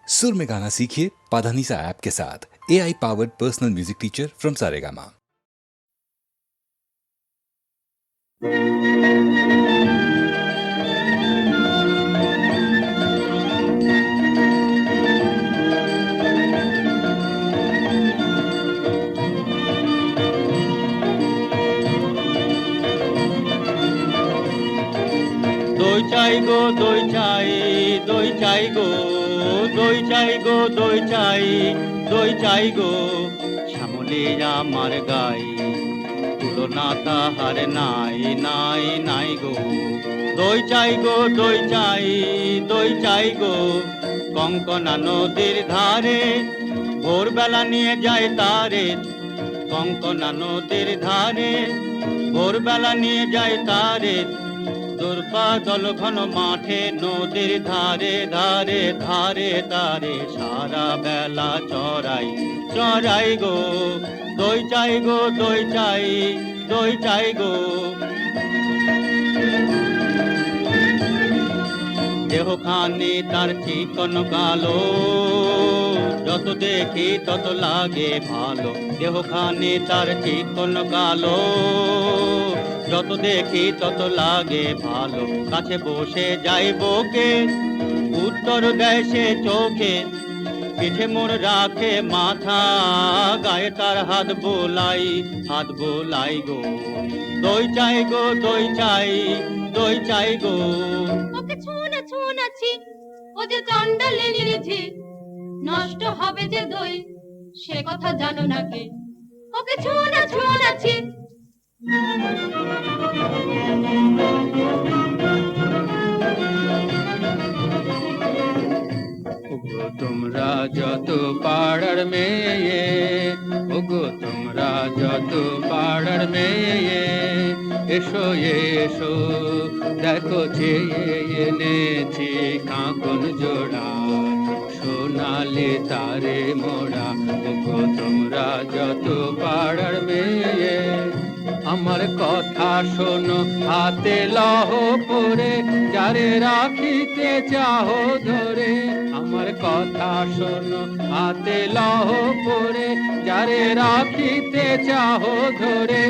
सुर में गाना सीखिए पाधानीसा ऐप के साथ। AI powered personal music teacher from Saregama. দই চাই গো দই চাই, দই চাই গো, দই চাই গো, দই চাই, দই চাই গো, শ্যামলে আমার গাই, তুলনা তাহার নাই নাই নাই গো। দই চাই গো দই চাই, দই চাই গো, কঙ্কনা নদীর ধারে, ভোরবেলা নিয়ে যায় তারে, কঙ্কনা নদীর ধারে, ভোরবেলা নিয়ে যায় তারে, দুর্বাদল ঘন মাঠে নদীর ধারে ধারে ধারে তারে, সারা বেলা চড়াই চড়াই গো। দই চাই গো দই চাই, দই চাই গো। দেহখানি তার চিকন কালো, যত দেখি তত লাগে ভালো। দেহখানি তার চিকন কালো, যত দেখি তত লাগে ভালো। কাছে বসে যাই বকে, উত্তর দেয় সে চোখে, পিঠে মোর রাখে মাথা, গায়ে তার হাত বোলাই গো। দই চাই গো দই চাই, দই চাই গো। ওকে ছুঁনাছি, ও যে চণ্ডালে নিরেছে, নষ্ট হবে যে দই, সে কথা জানো না কে? ওকে ছুঁনাছি। ওগো তোমরা যত পাড়ার মেয়ে, ওগো তোমরা যত পাড়ার মেয়ে, এসো এসো দেখো চেয়ে এনেছি কাঁকন জোড়া, সোনালি তারে মোড়া। ওগো তোমরা যত পাড়ার মেয়ে, আমার কথা শোনো হাতে লহ পরে, যারে রাখিতে চাহো ধরে। আমার কথা শোনো হাতে লহ পরে, যারে রাখিতে চাহো ধরে।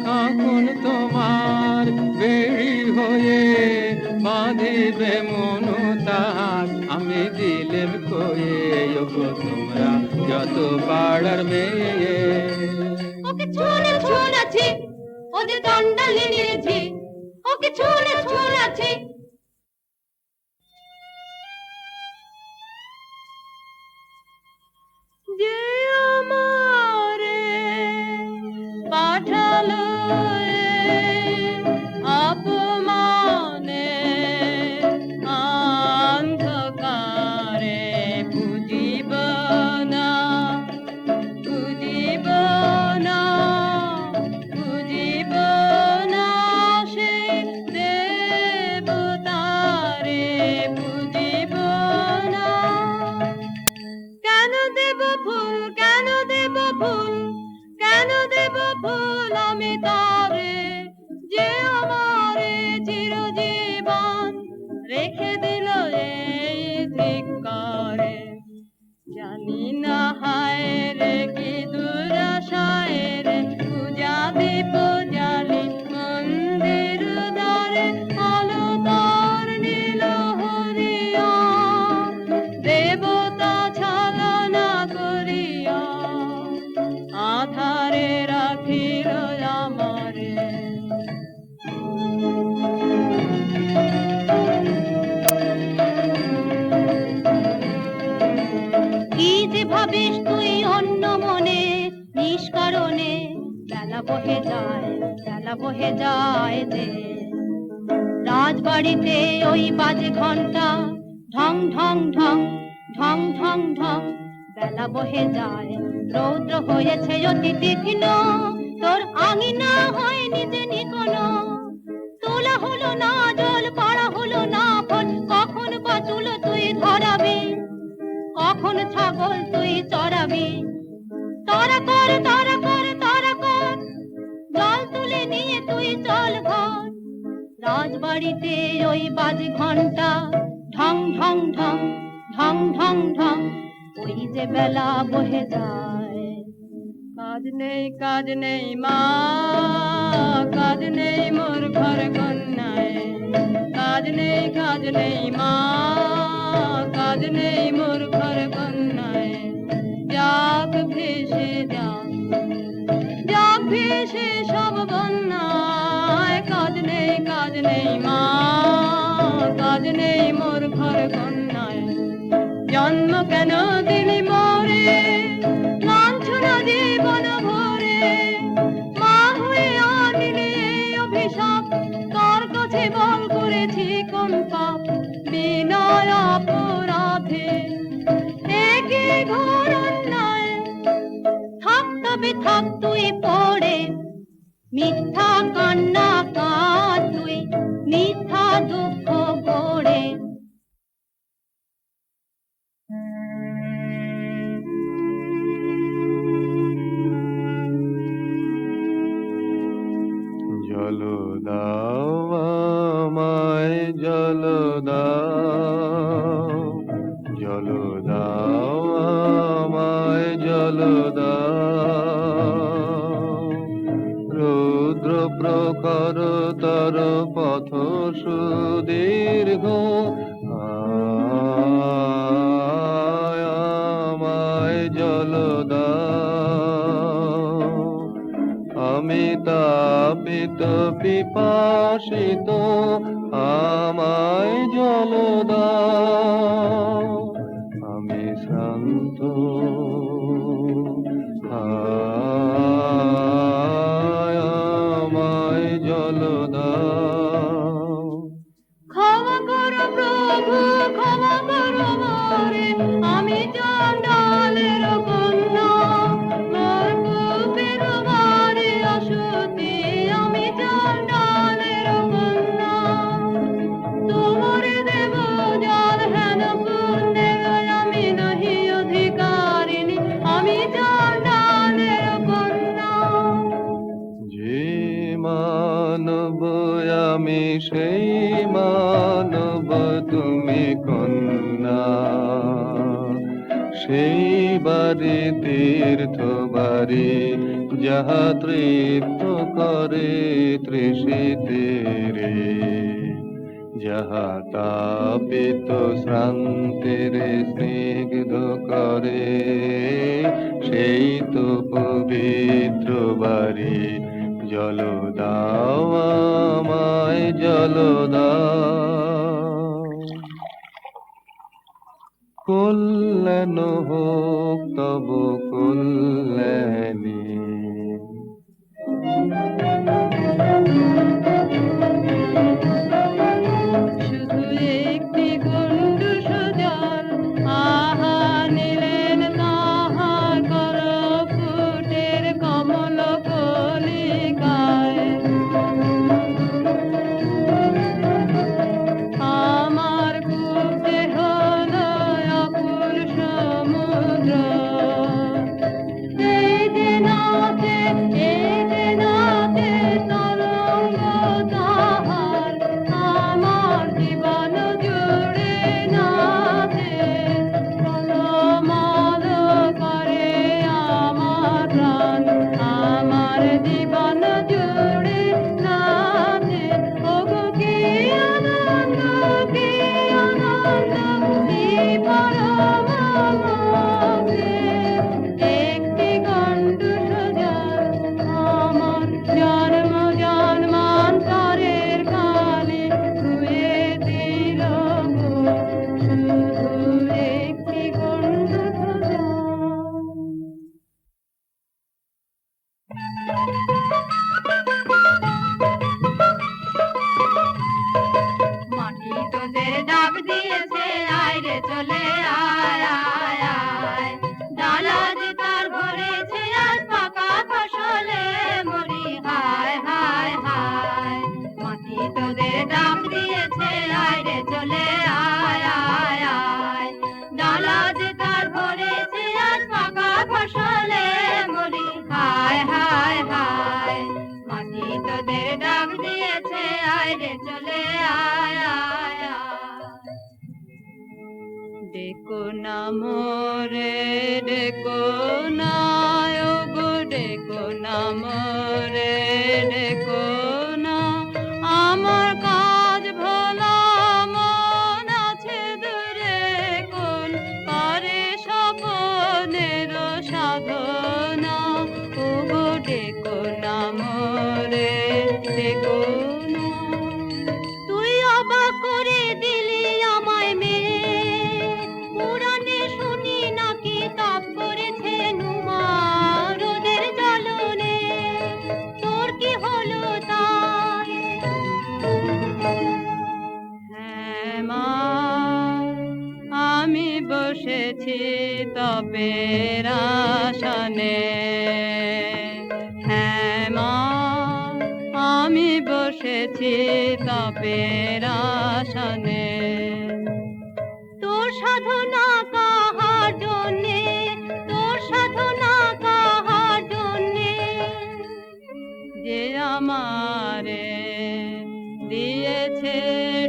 কাঁকন তোমার বেড়ি হয়ে বাঁধিবে মনু তাহার, আমি দিলেম কয়ে। ওগো তোমরা যত পাড়ার মেয়ে, ওকে ছুঁনাছি, ও যে চণ্ডালে নিরেছে, ওকে ছুঁনাছি। যে আমারে পাঠালো অপমানে, অন্ধকারে বুঝিব না, বুঝিব না, বুঝিব না সে দেবতারে, বুঝিব না। কেন দেব ফুল, কেন দেব ফুল, কেন দেব ফুল আমি তারে, যে আমারে চিরজীবন রেখে দিল এই ধিক্কারে। জানি না হায় রে কি দুরাশায় রে, পূজা দীপ জ্বালি মন্দির দ্বারে, আলো তার নীল হরিয়া, দেবতা ছলনা করিয়া, আধারে রাখিল আমারে। কি যে ভাবিস তুই অন্য মনে, নিষ্কারণে বেলা বহে যায়, বেলা বহে যায় দে। রাজবাড়িতে ওই বাজে ঘন্টা, ঢং ঢং ঢং, ঢং ঢং ঢং, বেলা বহে যায়। রৌদ্র হয়েছে অতি তীক্ষ্ণ, তোর আঙিনা হয়নি যে নিকোনো। তোলা হলো না জল, পাড়া হলো না ফল, কখন বাতুল তুই ধরাবি, কখন ছাগল তুই চড়াবি। তারা কর তারা কর তারা কর, জল তুলে নিয়ে তুই চল ঘর। রাজবাড়িতে ওই বাজে ঘন্টা, ঢং ঢং ঢং, ঢং ঢং ঢং ওই যে বেলা বহে যায়। কাজ নেই মা, কাজ নেই মোর ঘর কন্যায়, কাজ নেই মা, কাজ নেই মোর ঘর কন্যায়। যাক ভেসে যাক, যাক ভেসে সব বন্যায়। কাজ নেই মা, কাজ নেই মোর ঘর কন্যায়। জন্ম কেন দিলি মোরে লাঞ্ছনা জীবন ভরে, মা হয়ে আনিলি এই অভিশাপ, কার কাছে বল করেছি কোন পাপ, বিনয় অপরাধে একই ঘোর অন্যায়। থাক তবে থাক তুই পড়ে, মিথ্যা কান্না কাঁদ তুই, মিথ্যা দুঃখ গড়ে। জল দাও আমায় জল দাও, জল দাও আমায় জল দাও। রুদ্র প্রখর তর পথ সুদীর্ঘ, আমায় জল দাও। আমি তাপিত পিপাসিত, আমায় জল দাও। আমি শ্রান্ত, আমায় জল দাও। ক্ষমা করো প্রভু, ক্ষমা করো মোরে, আমি চণ্ডালের কন্যা। মোর কূপের বাড়ি অসতী, আমি চণ্ডালের কন্যা। তোমারে দেব জল হেন পুণ্যের, আমি নহি অধিকারিণী, আমি চণ্ডালের কন্যা। যে মানব আমি সেই মানব তুমি কন্যা, সেই বাড়ি তীর্থ বাড়ি যাহা তৃপ্ত করে তৃষিতেরে, যাহা তাপিত শ্রান্তের স্নিগ্ধ করে, সেই তো পবিত্র বাড়ি। জল দাও আমায় জল দাও। কল্যাণ হোক তব কল্যাণী, শুধু একটি গণ্ডূষ জল, আহা নিলেন তাহার করপুটের কমল কলিকায়। আমার কূপে হলো অকুল সমুদ্র, এই যে নাচে তরঙ্গ তাহার, আমার জীবন জুড়ে নাচে। টলমল করে আমার প্রাণ, আমার জীবন জুড়ে নাচে। ওগো কি আনন্দ, কি আনন্দ, কি পরম আনন্দে। একটি গণ্ডূষ জল আমার জন্ম জন্মান্তরের কালে ধুয়ে দিল গো, শুধু একটি গণ্ডূষ জল। মাটি তোদের ডাক দিয়েছে, আয় রে চলে আয় আয় আয়। ডালা যে তার ভরেছে আজ পাকা ফসলে মরি, হায় হায় হায়। মাটি তোদের ডাক দিয়েছে, আয় রে চলে আয় আয় আয়। ডালা যে তার ভরেছে আজ পাকা ফসলে মরি, হায় হায় হায়। মাটি তোদের ডাক দিয়েছে, আয় রে চলে আয় আয় আয়। দেখো ডেকো না মোরে ডেকো না ওগো ডেকো না মোরে ডেকো না আমার কাজ ভোলা মন আছে দূরে কোন করে স্বপনের সাধনা ওগো ডেকো না মোরে ডেকো না তুই অবাক করে দিলি আমায় মেয়ে পুরাণে শুনি নাকি তাপ করেছে নুমা রোদের জ্বলনে তোর কি হলো তাই হ্যাঁ মা আমি বসেছি তপের আসনে হ্যাঁ মা আমি বসেছি তপের আসনে তোর সাধনা কাহার জন্যে তোর সাধনা কাহার জন্যে যে আমারে দিয়েছে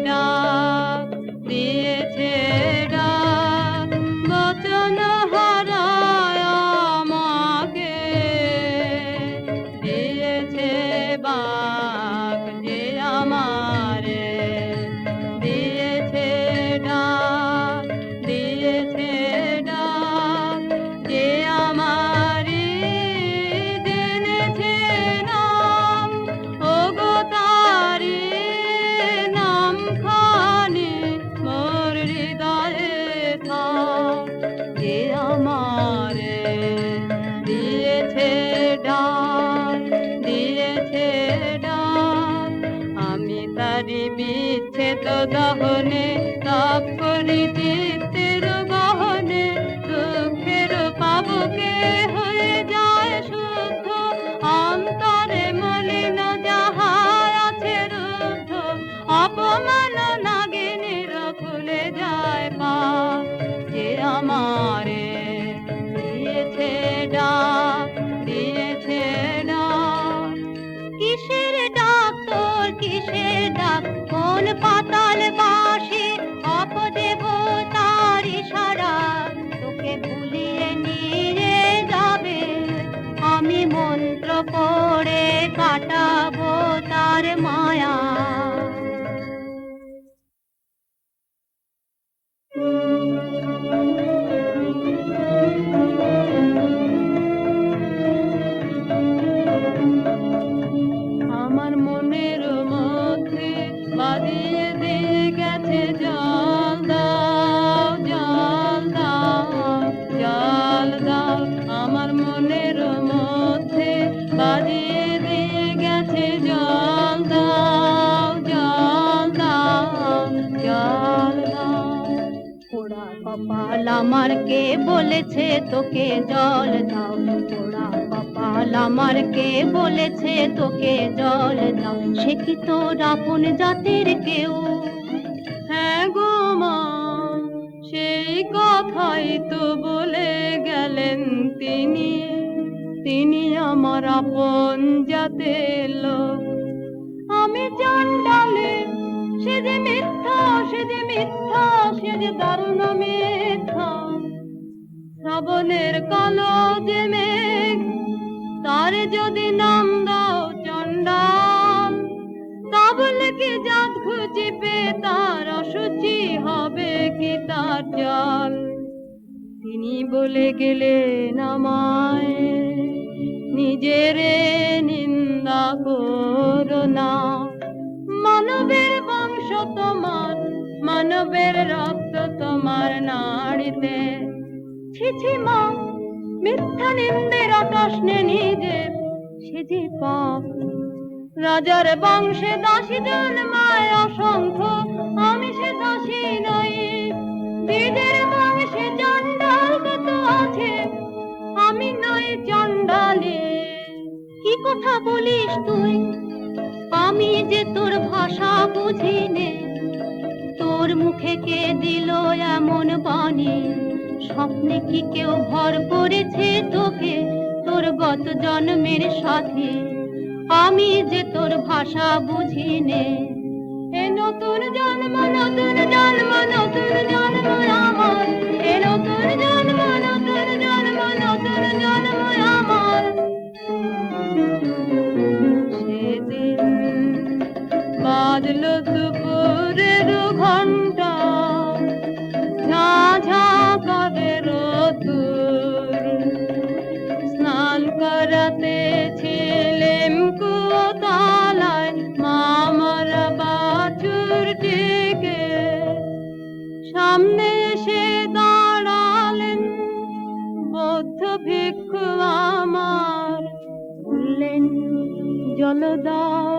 ডাক দিয়েছে ডাক বচন হারায় আমাকে দিয়েছে বাক যে আমারে দিয়েছে ডাক দিয়েছে ডাক যে আমারি জেনেছে নাম ওগো তারি নাম খানি মোর হৃদয়ে থাক যে আমারে দিয়েছে ডাক দিয়েছে ডাক আমি তারি বিচ্ছেদ দহনে তাপ করি চিত্তের গহনে দুঃখের পাবকে হয়ে যায় শুদ্ধ অন্তরে মলিন যাহার আছে রুদ্ধ অপমান নাগিনীর খুলে যায় পা যে আমারে দিয়েছে ডাক দিয়েছে ডাক কিসের ডাক তোর কিসের ডাক কোন পাতাল বাসি অপদেবতার ইশারা তোকে ভুলিয়ে নিয়ে যাবে আমি মন্ত্র পড়ে কাটাবো তার মায়া আমার মনের মধ্যে বাদিয়ে দিয়ে গেছে জল দাও জল দাও জল দাও আমার মনের মধ্যে বাদিয়ে দিয়ে গেছে জল দাও জল দাও জল দাও পোড়া কপাল আমার কে বলেছে তোকে জল দাও পোড়া কপাল আমার কে বলেছে তোকে জল দাও সে কি তোর আপন জাতের কেউ হ্যাঁ গো মা সেই কথাই তো বলে গেলেন তিনি তিনি আমার আপন জাতের লোক আমি চণ্ডালে সে যে মিথ্যা সে যে মিথ্যা সে যে দারুণ মিথ্যা শ্রাবণের কালো যে মেঘ তার যদি নাম দাও চণ্ডাল তা বলে কি জাত খুঁজিবে তার অসুচি হবে কি তার জল তিনি বলে গেলেন আমায় নিজেরে নিন্দা করো না মানবের বংশ তোমার মানবের রক্ত তোমার নাড়িতে ছিছি মা মিথ্যা নিন্দের প্রশ্নে নিজের সে যে পাপ রাজার বংশে দাসী জন্মায় অসংখ্য আমি সে দাসী নই বীজের বংশে চণ্ডাল কত আছে আমি নই চণ্ডালী কি কথা বলিস তুই আমি যে তোর ভাষা বুঝি নে তোর মুখে কে দিল এমন বাণী স্বপ্নে কি কেউ ভর করেছে তোকে তোর গত জন্মের সাথে আমি যে তোর ভাষা বুঝি নে এনো নতুন জন্ম নতুন জন্ম নতুন জন্ম আমার, এ নতুন জন্ম নতুন জন্ম নতুন জন্ম আমার। সেদিন বাজলো দুপুরের ঘণ্টা, ঝাঁ ঝাঁ করে রোদ্দুর, স্নান করাতে ছিলেম কুয়োতলায় মামারা বাছুরটিকে। সামনে এসে দাঁড়ালেন বৌদ্ধ ভিক্ষু আমার, বললেন জল দাও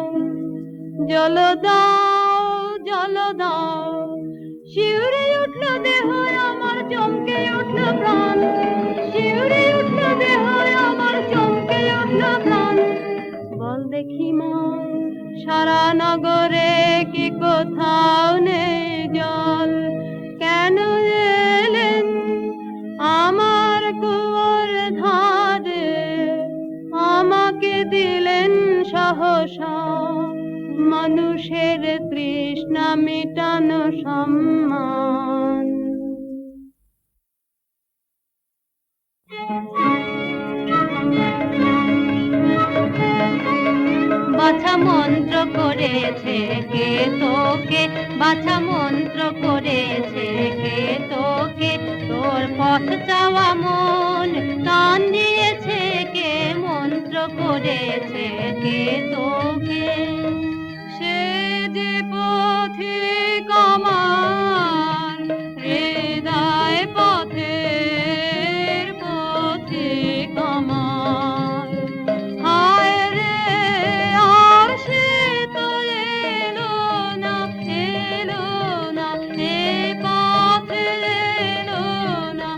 জল দাও জল দাও। শিউরে উঠল দেহ আমার, চমকে উঠল প্রাণ, শিউরে উঠল দেহ আমার, চমকে উঠল প্রাণ। বল দেখি মা সারা নগরে কি কোথাও নেই জল, কেন এলেন আমার কুয়োর ধারে, আমাকে দিলেন সহসা মানুষের তৃষ্ণা মিটানো সম্মান। বাছা মন্ত্র করেছে কে তোকে, বাছা মন্ত্র করেছে কে তোকে, তোর পথ চাওয়া মন টান দিয়েছে কে, মন্ত্র করেছে কে তোকে। সে যে পথিক আমার, হৃদয় পথের পথিক আমার। হায় রে আর সে তো এলো না, এলো না, এ পথে এলো না,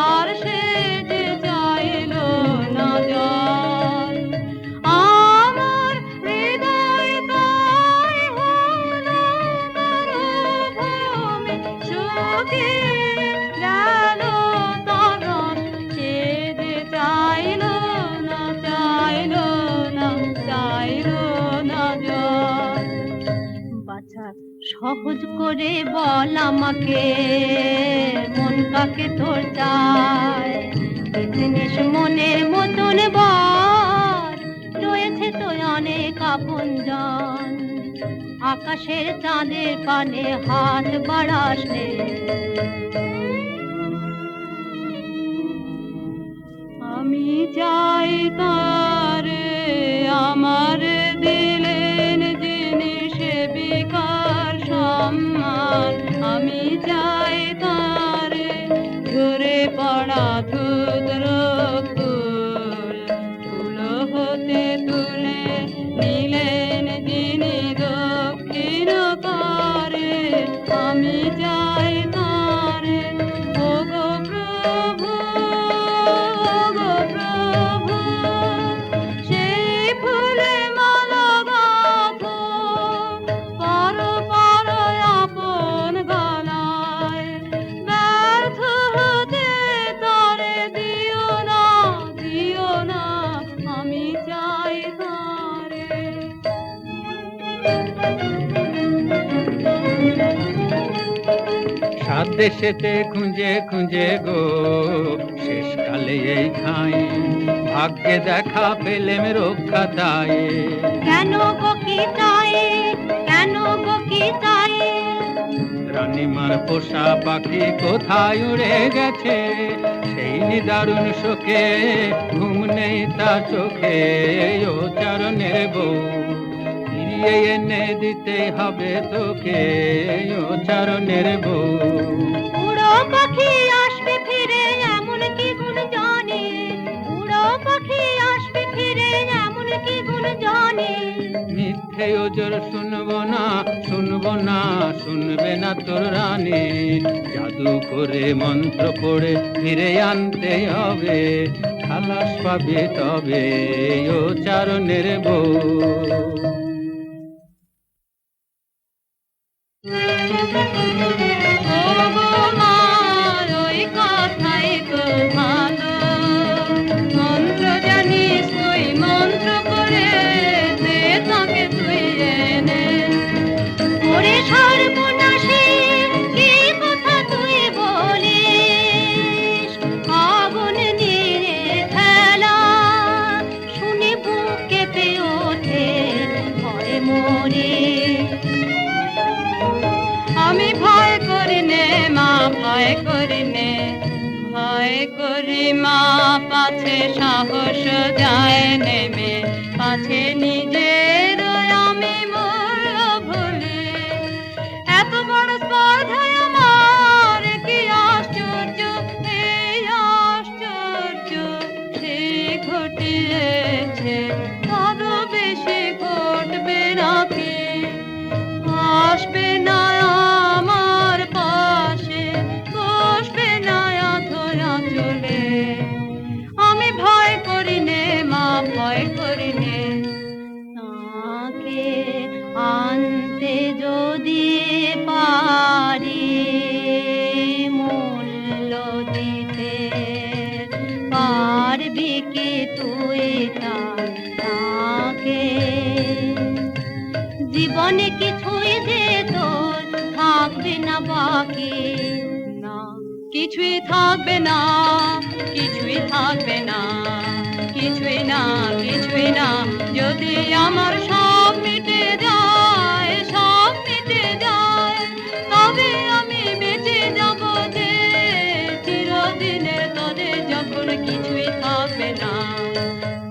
আর সে যে চাইলো না যায়। আমার হৃদয় তাই হলো মরুভূমি, শুকিয়ে গেল তরণ, সে যে চাইলো না, চাইলো না, চাইলো না জল। বাছা সহজ করে বল আমাকে, মন কাকে তোর চায়, কি জিনিস মনের মতন বল, রয়েছে তো অনেক আপনজন, আকাশের চাঁদের পানে হাত বাড়াস নে। আমি চাই তারে আমার দিলেন জিনিস বিকার সম্মান, আমি চাই তারে ঝরে পড়া ধুদ্র ফুল, তুলো হতে তুলে নিলেন যিনি দক্ষিণ করে, আমি চাই তারে ওগো প্রভু, ওগো প্রভু, সেই ফুলে মালা গাঁথো, পর পর আপন গলায়, ব্যর্থ হতে তারে দিও না, দিও না, আমি চাই তারে। সাত দেশেতে খুঁজে খুঁজে গো শেষকালে এই ঠাঁই, ভাগ্যে দেখা পেলেম রক্ষা দায়ে। কেন গো কি চাই, কেন গো কি চাই, রানীমার পোষা পাখি কোথায় উড়ে গেছে, সেই নিদারুণ শোকে ঘুম নেই তার চোখে। ও চরণের বউ ফিরিয়ে এনে দিতে হবে তোকে, ও চরণের বউ। উড়ো পাখি আসবে ফিরে এমন কি গুণ জানি, উড়ো পাখি আসবে ফিরে এমন কি গুণ জানি। মিথ্যে ওজর শুনবো না, শুনবো না, শুনবে না তোর রানী, জাদু করে মন্ত্র পড়ে ফিরে আনতে হবে, খালাস পাবে তবে ও চারণের বউ। ওগো মা ওই কথাই তো ভালো, মন্ত্র জানিস তুই, মন্ত্র করে দে তাকে তুই এনে, ওরে করি মা পাছে সাহস যায় নেমে, পাছে নিজের আমি মূল্য ভুলি। এত বড় স্পর্ধায় আমার কি আশ্চর্য, এই আশ্চর্য সে ঘটিয়েছে, আরো বেশি ঘটবে নাকি? আসবে না আমার পাশে, বসবে না ধরা চলে, আমি ভয় করি নে মা, ভয় করি নে। তাকে আনতে যদি পারি, মূল্য দিতে পারবি কি তুই তাকে? জীবনে কিছুই যে তোর থাকবে না বাকি, না কিছুই থাকবে না, কিছুই থাকবে না, কিছুই না, কিছুই না। যদি আমার সব মিটে যায়, সব মিটে যায়, তবে আমি বেঁচে যাব যে চিরদিনের তরে, যখন কিছুই থাকবে না।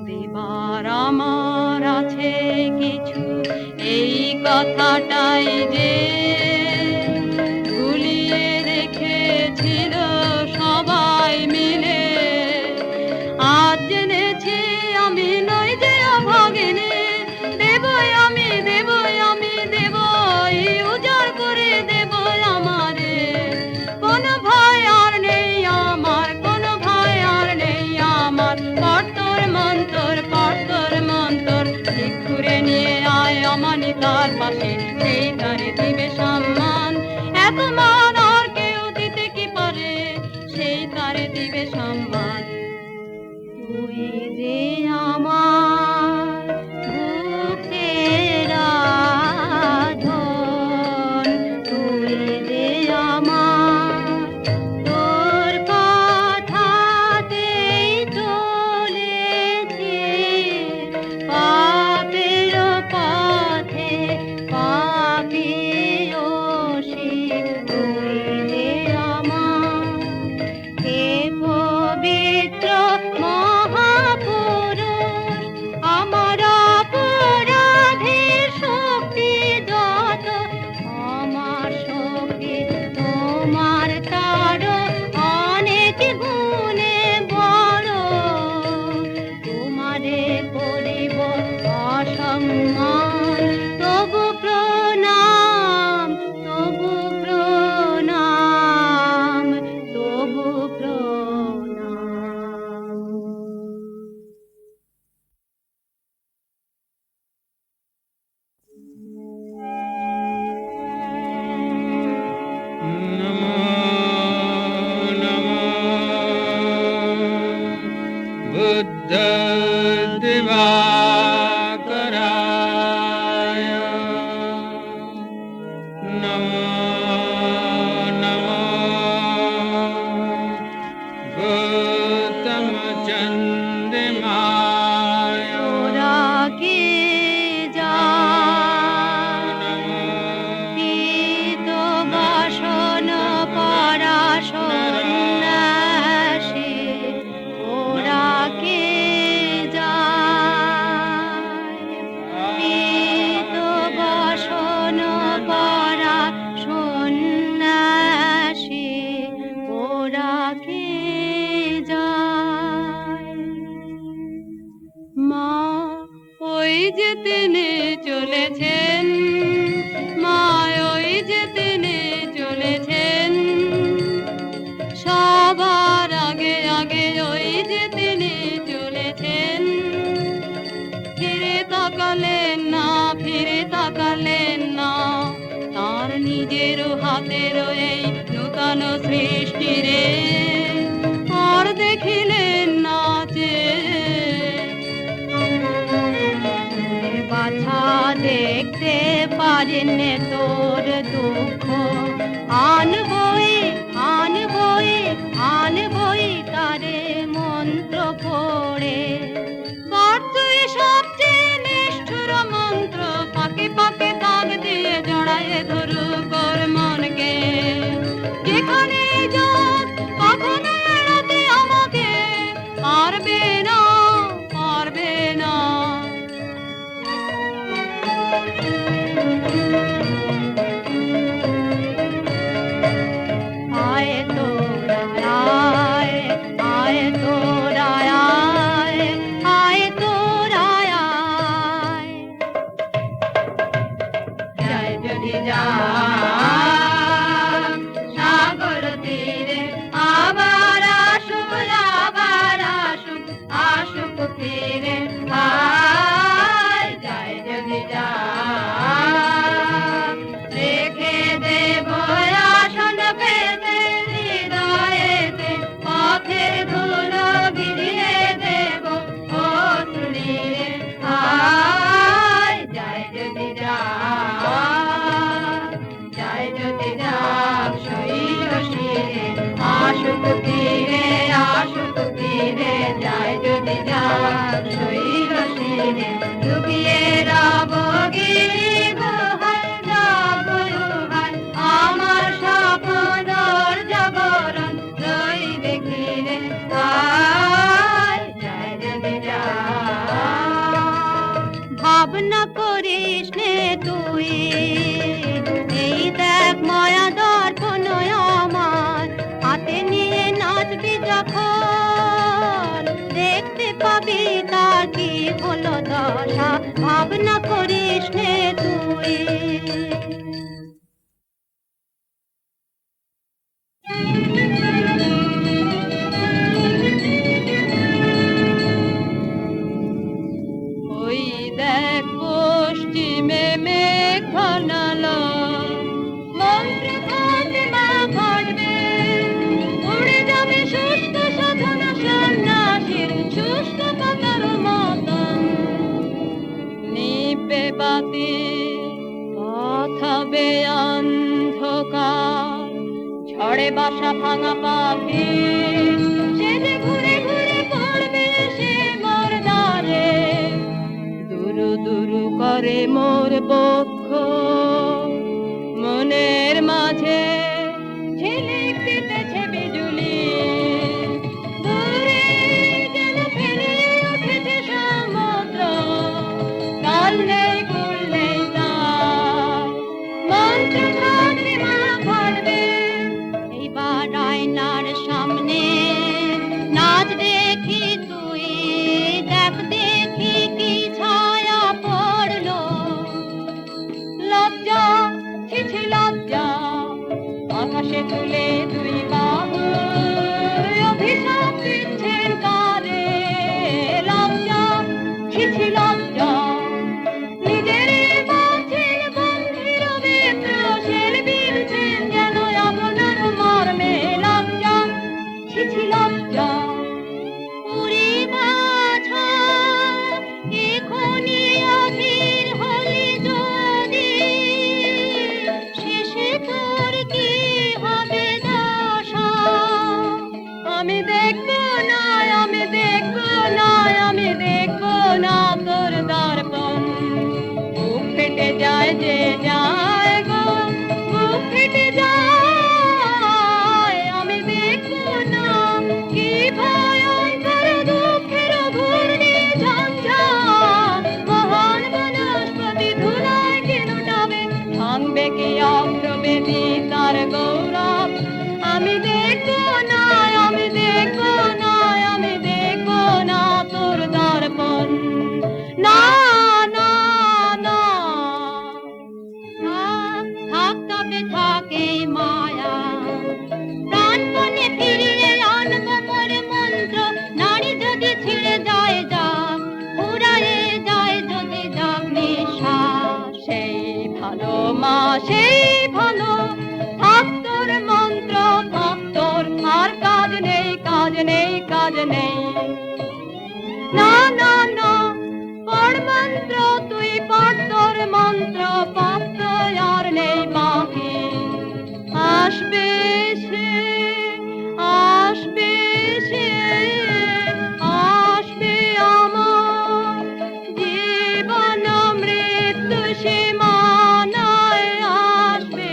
দেবার আমার আছে কিছু, এই কথাটাই যে ভুলিয়ে রেখেছিল সবাই মিলে। আজ জেনেছি আমি নই যে অভাগিনী, দেবই আমি, দেবই আমি, দেবই উজাড় করে দেবই আমারে। কোনো ভয় আর নেই আমার, কোনো ভয় আর নেই আমার। পর্তর মন্তর, পর্তর মন্তর ঠিক করে নিয়ে আয় অমানিতার পাশে, সেই তারে দিবে সম্মান। এত মান আর কেউ দিতে কি পারে, সেই তারে দিবে সম্মান। তুই যে আমার বুকের আধন, তুই যে আমার, তোর কথাতেই চলেছি পাপের পথে, পাপিয়সী। তুই যে আমার হে পবিত্র মহাপুরুষ, আমার অপরাধের শক্তি যত, আমার শক্তি তোমার তারও অনেক গুণে বড়। তোমারে করিব অসম্মান, তবু প্রণাম, তবু প্রণাম, তবু প্রণাম। নমো নমো বুদ্ধ দিবাকরায়, নমো নমো গৌতম চন্দ্রিমায়, ওরা কি যায় পীত বাসন পরা সন্ন্যাসী, ওরা কে যায় পীত বাসন পরা সন্ন্যাসী, ওরা কে যায়? মা ওই যে তিনি চলেছেন, মা ওই যে তিনি চলেছেন, সবার আগে আগে ওই যে তিনি চলেছেন। ফিরে তাকালেন না, ফিরে তাকালেন না, তার নিজের হাতের এই নূতন সৃষ্টি রে আর দেখিলেন না যে। বাছা দেখতে পারেন তোর দুঃখ, আনবই আনবই আনবই তারে মন্ত্র পড়ে। তুই সবচেয়ে নিষ্ঠুর মন্ত্র, পাকে পাকে দাগ দিয়ে জড়ায় ধরু কর মনকে। যেখানে যাক কখনো এড়াতে আমার শৈল শিরে লুকিয়ে রব গিরি গুহায় রব গুহায় আমার স্বপ্নর জাগরণ রইবে ঘিরে আয় জয় দেবী ভাবনা করিস নে তুই এই দেখ মায়া দর্পণ আমার হাতে নিয়ে নাচবি যখন দেখতে পাবি তার কি হলো দশা ভাবনা করিস নে তুই ওই দেখ পশ্চিমে মেঘ ঘনালো মন্ত্র ঘটে মা ঘটবে উড়ে যাবে শুষ্ক সাধন সন্ন্যাসীর শুষ্ক পাতার মতন নিবে বাতি কথাবে অন্ধকার ঝড়ে বাসা ভাঙা পাখি সে যে ঘুরে ঘুরে পড়বে সে মোর দ্বারে দুরু দুরু করে মোর বক্ষ মনের মাঝে ঝিলিক দিতেছে বিজুলি দূরে যেন ফেলিয়ে উঠেছে সমুদ্র কাল নেই কুল নেই তার মন্ত্র ঘটবে মা ঘটবে এইবার আয়নার সামনে নাচ দেখি তুই দেখ দেখি কি ছায়া পড়লো লজ্জা ছিছি লজ্জা আকাশে তুলে দুই বাহু অভিশাপ দিচ্ছেন কারে লজ্জা ছিছি লজ্জা নিজের বাঁচিল বন্ধির বেত্র শেল বিলছেন যেন আপনার মর্মে লজ্জা ছিছি লজ্জা উড়ি বাছা এখনি অধীর হলি যদি শেষে তোর কি হবে দশা আমি দেখবো না আমি দেখবো না আমি দেখবো না তোর দর্পণ বুক ফেটে যায় যে যায় গো বুক ফেটে যায় আমি দেখবো না কি ভয়ঙ্কর দুঃখের ঘূর্ণি ঝঞ্ঝা মহান বনস্পতি ধুলায় কি লুটাবে ভাঙবে কি অগ্রবেদী তার গৌরব আমি দেখবো না আমি দেখবো না আমি দেখবো না তোর দর্পণ না না না থাক তবে থাকে মায়া প্রাণপণে ফিরিয়ে আনবো মোর মন্ত্র নারী যদি ছিঁড়ে যায় যাক ফুরায়ে যায় যদি যাক নিঃশ্বাস সেই ভালো মা সেই ভালো থাক তোর মন্ত্র থাক তোর আর কাজ নেই কাজ নেই কাজ নেই না না না পড় মন্ত্র তুই পড় তোর মন্ত্র পাত্র আর নেই বাকি আসবে সে আসবে সে আসবে আমার জীবন মৃত্যু সীমানায় আসবে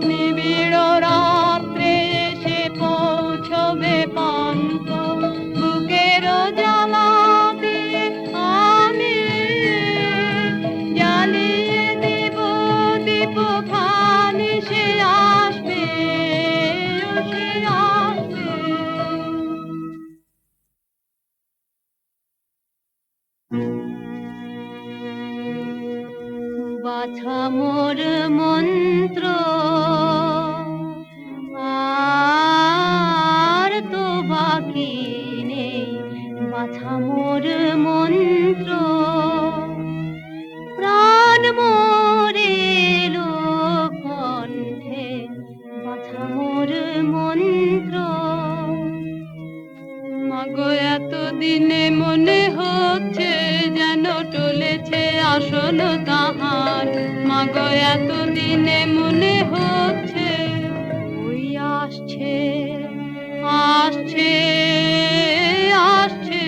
নিবিড় রাত্রে এসে পৌঁছবে পান্ত বুকের জ্বালাতে আমি জ্বালিয়ে দেব দীপ খানি সে আসবে সে আসবে বাছা মোর মন্ত্র আর তো বাকি নেই বাছা মোর মন্ত্র প্রাণ মোরে কণ্ঠে বাছা মোর মন্ত্র মাগো এতদিনে মনে হচ্ছে যেন টলেছে আসল তাহার মাগো এতদিনে মনে হচ্ছে ওই আসছে আসছে আসছে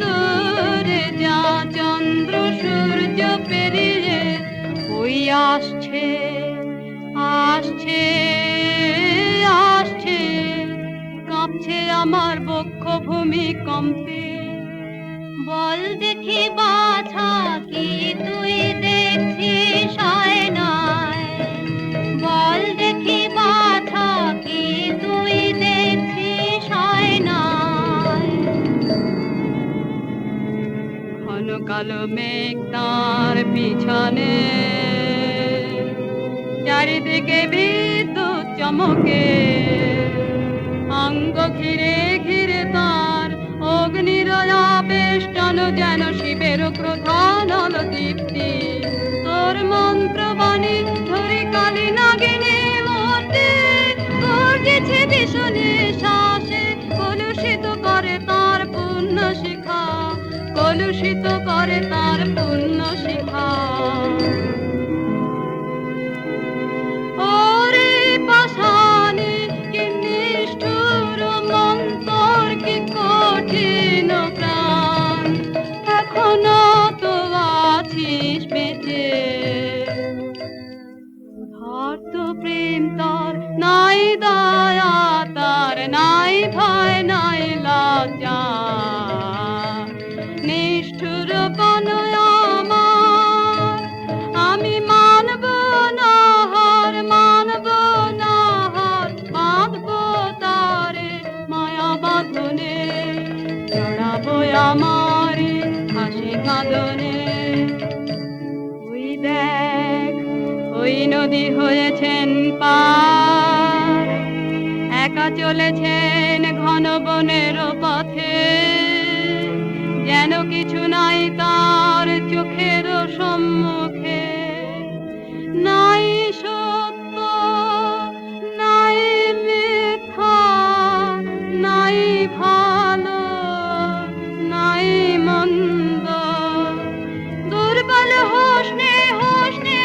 দূরে যা চন্দ্র সূর্য পেরিয়ে ওই আসছে আসছে আসছে কাঁপছে আমার বক্ষ ভূমিকম্পে বল দেখি বাছা কি তুই দেখছিস আয়নায় বল দেখি বাছা কি তুই দেখছিস আয়নায় ঘন কালো মেঘ তার পিছনে চারিদিকে বিদ্যুৎ চমকে অঙ্গ ঘিরে ঘিরে তার অগ্নির আবেষ্টন যেন শিবের প্রধান দীপ্তি তোর মন্ত্রবাণী ধরে কালী নাগিনী মূর্তি গর্জেছে ভীষণে শ্বাসে কলুষিত করে তার পুণ্য শিখা কলুষিত করে তার পুণ্য শিখা ওরে পাষাণে কি নিষ্ঠুর মন্তর কি কঠিন প্রাণ এখনো তো আছিস বেঁচে ধর্ত প্রেম তার নাই দয়া তার নাই ভয় নাই লজ্জা নিষ্ঠুর বনয় আমার আমি মানব না হার মানব না হার বাঁধব তারে মায়া বাঁধনে জড়াবো আমার হাসি কাঁদনে ওই দেখ ওই নদী হয়েছেন পার একা চলেছেন ঘন বনের পথে যেন কিছু নাই তার চোখের সম্মুখে নাই সত্য নাই মিথ্যা নাই ভালো নাই মন্দ দুর্বল হোসনে হোসনে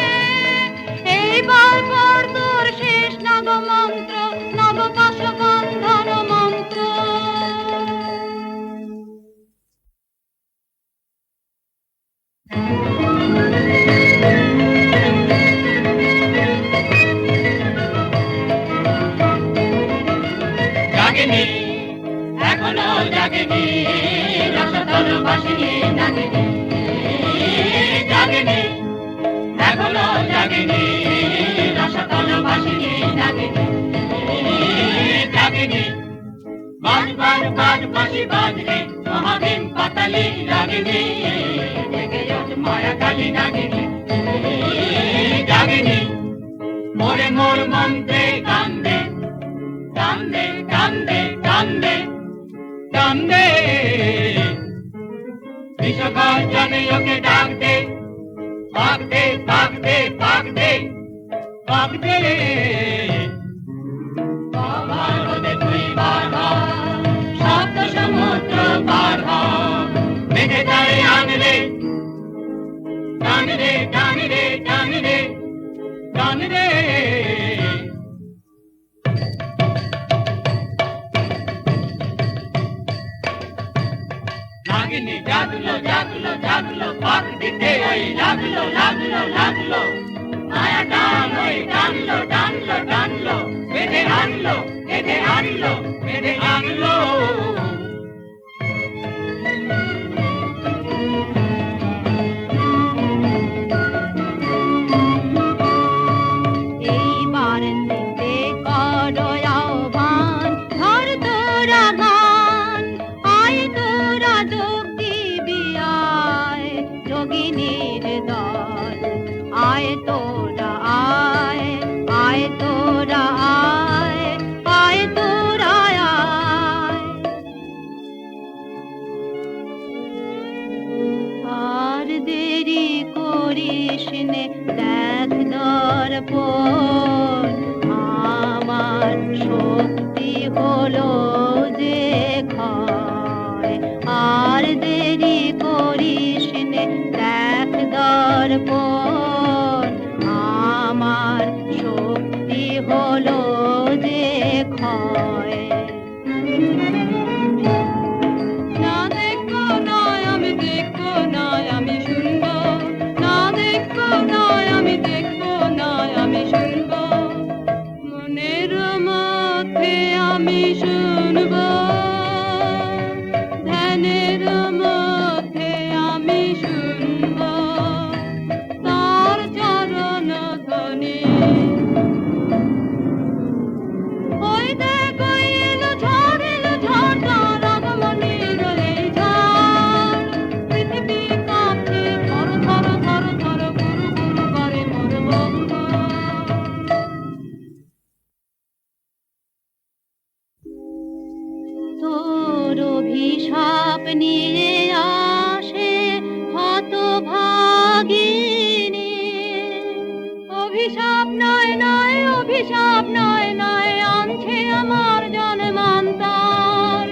এইবার পর তোর শেষ নব মন্ত্র নব পাশবন্ধন মন্ত্র জাগেনি এখনো জাগেনি রসতল বাসিনী নাগিনী জাগেনি এখনো জাগেনি রসতল বাসিনী নাগিনী জাগেনি বাজবার বাজ বাঁশি বাজরে মহাভীম পাতালি লাগেনি জেগে ওঠ মায়া কালী নাগিনী জাগেনি মোরে মোর মন্ত্রে কান্দে কান্দে কান্দে কান্দে কান্দে বিশ্বগর্জনে ওকে ডাক দে পাক দে পাক দে পাক দে পাক দে বাবার রোদে তুই বার হ সপ্ত সমুদ্র পার হ মেঘে তারে আনরে টানরে টানরে টানরে টানরে নাগিনী জাগলো জাগলো জাগলো পাক দিতে ওই লাগলো লাগলো লাগলো মায়া টান ওই টানলো টানলো টানলো বেঁধে আনলো বেঁধে আনলো বেঁধে আনলো এইবার নিতে করো আহ্বান ধর তোরা গান আয় তোরা যোগ দিবি আয় যোগিনীর দল আয় তোরা আয় আয় তোরা আয় আয় তোরা আয় আর দেরি করিস নে দেখ দর্পণ আমার শক্তি হলো যে ক্ষয় আর দেরি করিস নে দেখ দর্পণ আমার শক্তি হলো যে ক্ষয় না দেখো না পাপ নয় নয় অভিশাপ নয় নয় আনছে আমার জন্মান্তর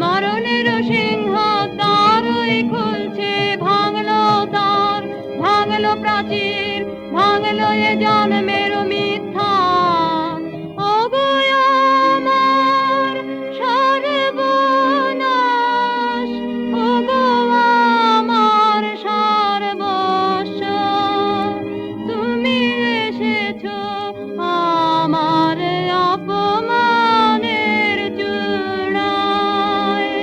মরণের সিংহ দ্বারই খুলছে ভাঙলো দ্বার ভাঙলো প্রাচীর ভাঙলো এ জন্মের মিথ্যা ওগো আমার সর্বনাশ ওগো আমার সর্বস্ব তুমি এসেছো আমার অপমানের চূড়ায়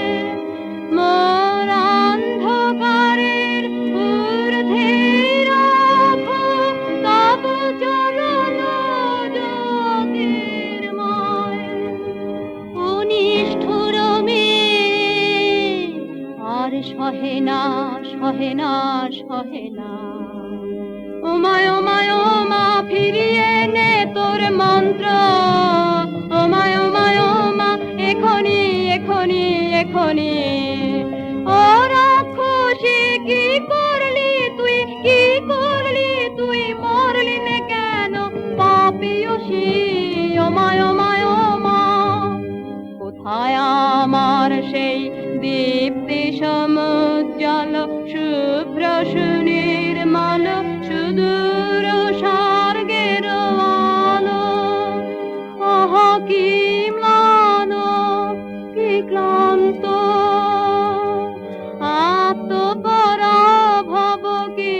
মোর অন্ধকারের ঊর্ধ্বে রাখো তব চরণ জ্যোতির্ময় অনিষ্ঠুর মেয়ে আর সহে না সহে না সহে না ওমায় ওমায় ওমা ফিরিয়ে নে তোর মন্ত্র ওমায় ওমায় ওমা এখনি এখনি এখনি ও রাক্ষসী কি করলি তুই মরলি নে কেন পাপিয়সী ওমায় ওমায় ওমা কোথায় আমার সেই দীপ্তি সমুজ্জ্বল শুভ্র সুনির্মল সুদূর স্বর্গের আলো আহা কি ম্লান কি ক্লান্ত আত্মপরাভব কি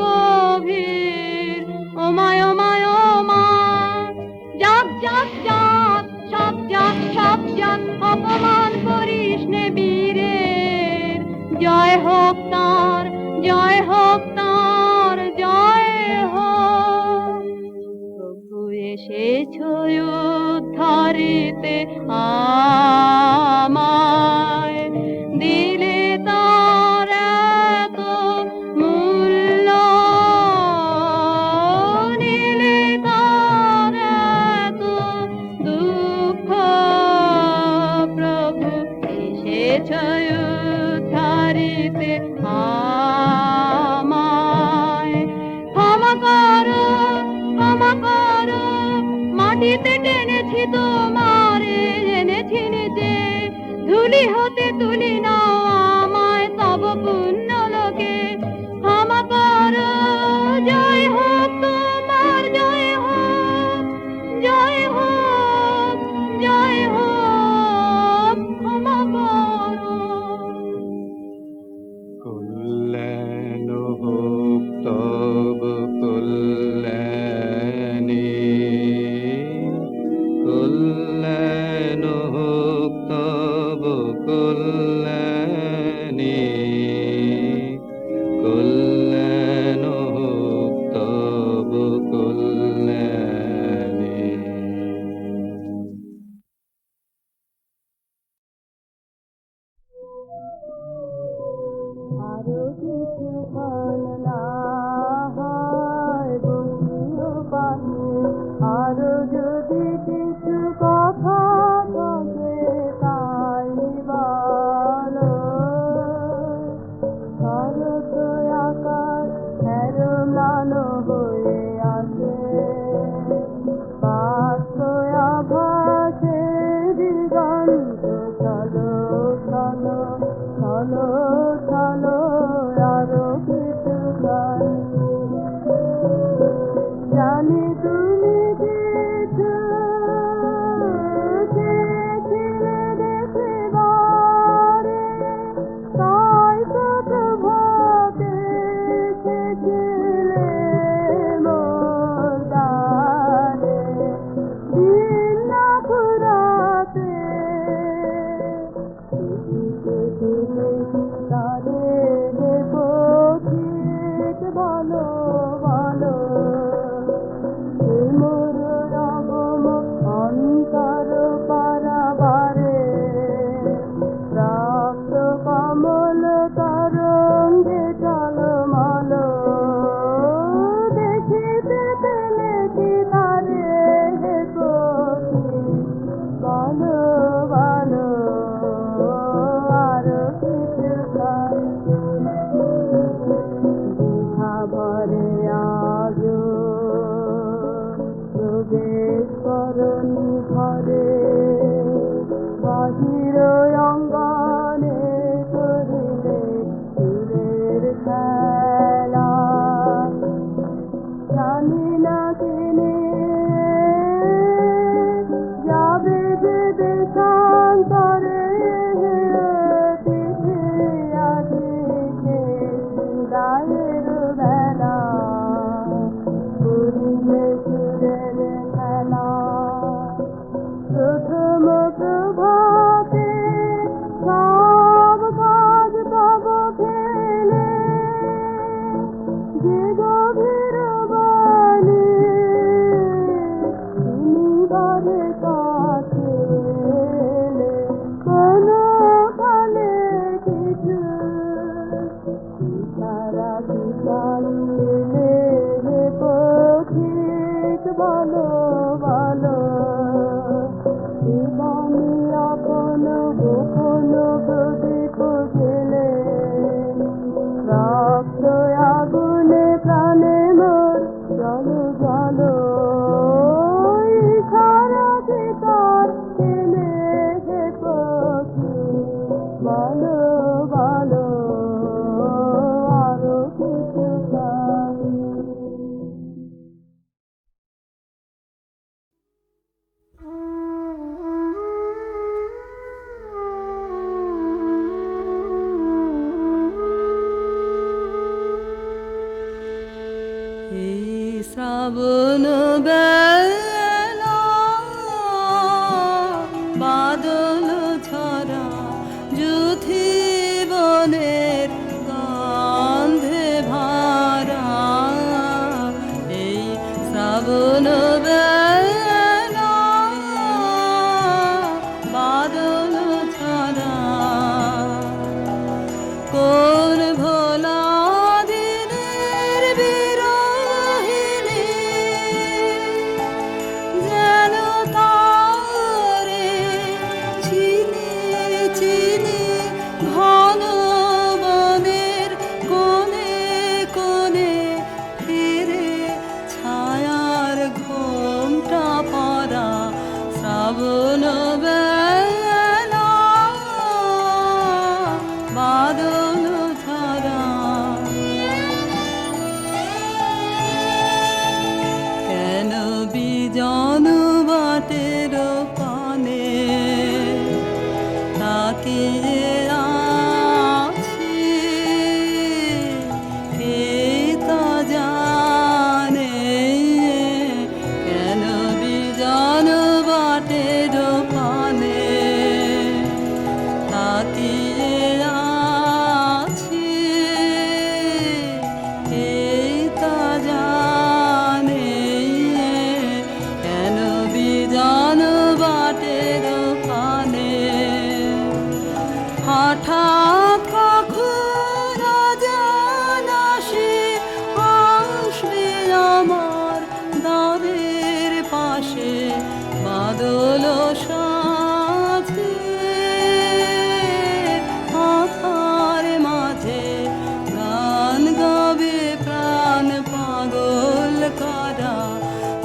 গভীর ওমায় ওমায় ওমা জাগ জাগ জাগ সব জাগ অপমান করিস নে বীরের জয় হোক তার জয় হোক তার জয় হোক প্রভু এসেছো উদ্ধারিতে আমায় দিলে তার এত মূল্য নিলে তার এত দুঃখ প্রভু এসেছো উদ্ধারিতে আমায় ক্ষমা করো মাটিতে টেনেছি তোমারে এনেছি নিজে ধুলি হতে তুলি নাও আমায় তব পুণ্য লোকে ক্ষমা করো জয় হোক তোমার জয় হোক জয় হোক জয় হোক ক্ষমা করো কল্যাণ হোক তব কল্যাণী কল্যাণ হোক তব কল্যাণী বরণী ঘরে বাহির অঙ্গনে করিলে সুরের খেলা জানি না কিনে যাবে যে দেশান্তরে তিথি আজিকে বিদায়ের বেলা করিলে সুরের খেলা প্রথম প্রভাতে সব কাজ তব ফেলে যে গভীর বাণী তিনি বারে কাছে এলে কোনো কালে কিছু তারা বিচারিলে পথিক বলো বলো জীবনী আপন গোপন প্রদীপ জেলে রক্ত আগুনে প্রাণে মোর জলো জলো সারা চিতার এনে হে পক্ষী বলো বলো আরো কিছু চাই এই শ্রাবণ বেলা বাদল ছড়া যুথি বনের গন্ধে ভরা এই শ্রাবণ বেলা বাদল ছড়া কোন ভোলা দিনের বিরহিনী যেন তারে চিনি চিনি ঘন বনের কোণে কোণে ফিরে ছায়ার ঘোমটা পরা শ্রাবণ বেলা বাদল ঝরা কেন বিজন বাটের পানে তাকিয়ে আছি কে তা জানে কেন বিজন বাটের পানে তাকিয়ে আছি কে তা জানে কেন বিজন বাটের পানে হঠাৎ কখন জানাসি আসবে আমার দ্বারের পাশে বাদল সাথে আধার মাঝে গান গাবে প্রাণ পাগল করা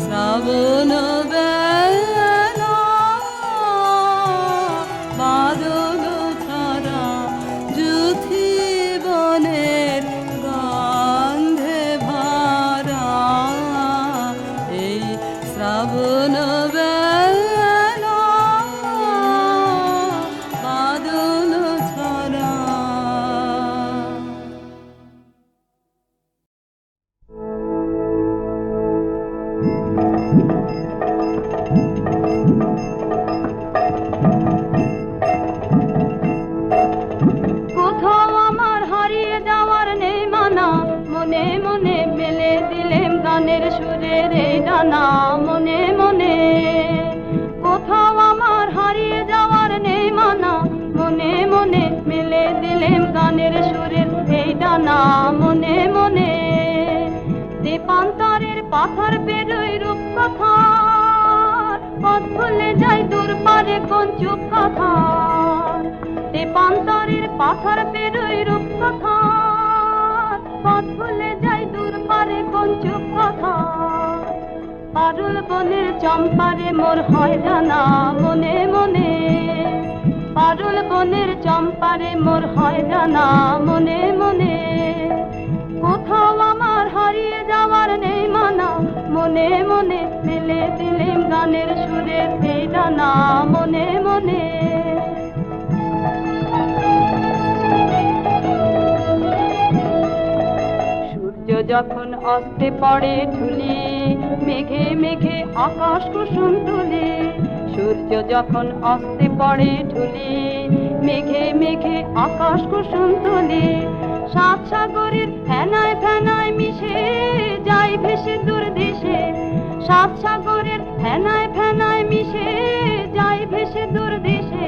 শ্রাবণ বেলা বাদল ছড়া যুথি বনের গন্ধে ভরা এই শ্রাবণ বেলা বাদল ছড়া কোথাও আমার হারিয়ে যাওয়ার নেই মানা মনে মনে মেলে দিলেম গানের সুরের এই ডানা মনে মনে কোথাও আমার হারিয়ে যাওয়ার নেই মানা মনে মনে মেলে দিলেম গানের সুরের এই ডানা মনে মনে দীপান্তরের পাথর বেরোয় রূপ কথা পথ ভুলে যাই দূর পারে কোন চুপ কথা দীপান্তরের পাথর বেরোয় রূপ কথা পথ ভুলে যাই দূর পারে কোন চুপ কথা পারুল বনের চম্পারে মোর হয় জানা মনে মনে, পারুল বনের চম্পারে মোর হয় জানা মনে মনে। কোথাও আমার হারিয়ে যাওয়ার নেই মানা, মনে মনে মেলে দিলেম গানের সুরের এই ডানা মনে মনে। সূর্য যখন অস্তে পড়ে ঢুলি, মেঘে মেঘে আকাশ কুসুম তুলি। সূর্য যখন অস্তে পড়ে ঢুলি, মেঘে মেঘে আকাশ কুসুম তুলি। সাত সাগরের ফেনায় ফেনায় মিশে যাই ভেসে দূর দেশে, সাত সাগরের ফেনায় ফেনায় মিশে যাই ভেসে দূর দেশে।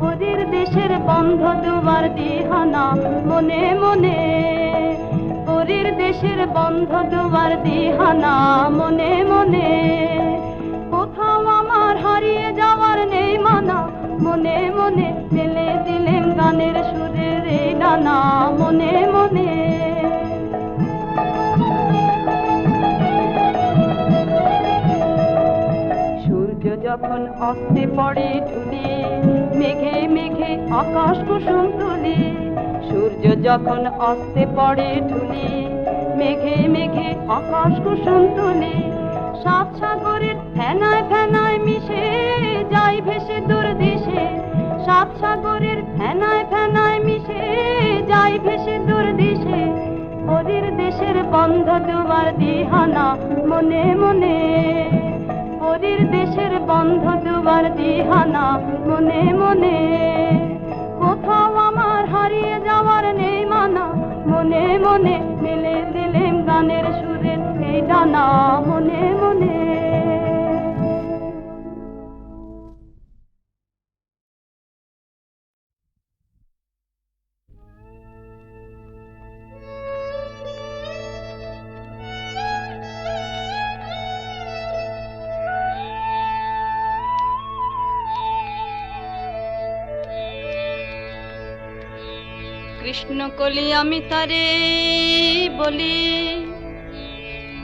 ওদের দেশের বন্ধ দুয়ার দিহানা মনে মনে, ওদের দেশের বন্ধ দুয়ার দিহানা মনে মনে। কোথাও আমার হারিয়ে যাওয়ার নেই মানা, মনে মনে মেলে দিলেন গানের সুরের এই ডানা মনে মনে। সূর্য যখন অস্তে পড়ে ঢুলি, মেঘে মেঘে আকাশ কুসুম তুলি। সূর্য যখন অস্তে পড়ে ঢুলি, মেঘে মেঘে আকাশ কুসুম তুলি। সাত সাগরের ফেনায় ফেনায় মিশে যাই ভেসে দূর দেশে, সাত সাগরের ফেনায় ফেনায় মিশে যাই ভেসে দূর দেশে। ওদের দেশের বন্ধ দুয়ার দিহানা মনে মনে, ওদের দেশের বন্ধ দুয়ার দিহানা মনে মনে। কোথাও আমার হারিয়ে যাওয়ার নেই মানা, মনে মনে মেলে দিলেম গানের সুরের এই ডানা মনে মনে। কৃষ্ণ কলি আমি তারে বলি,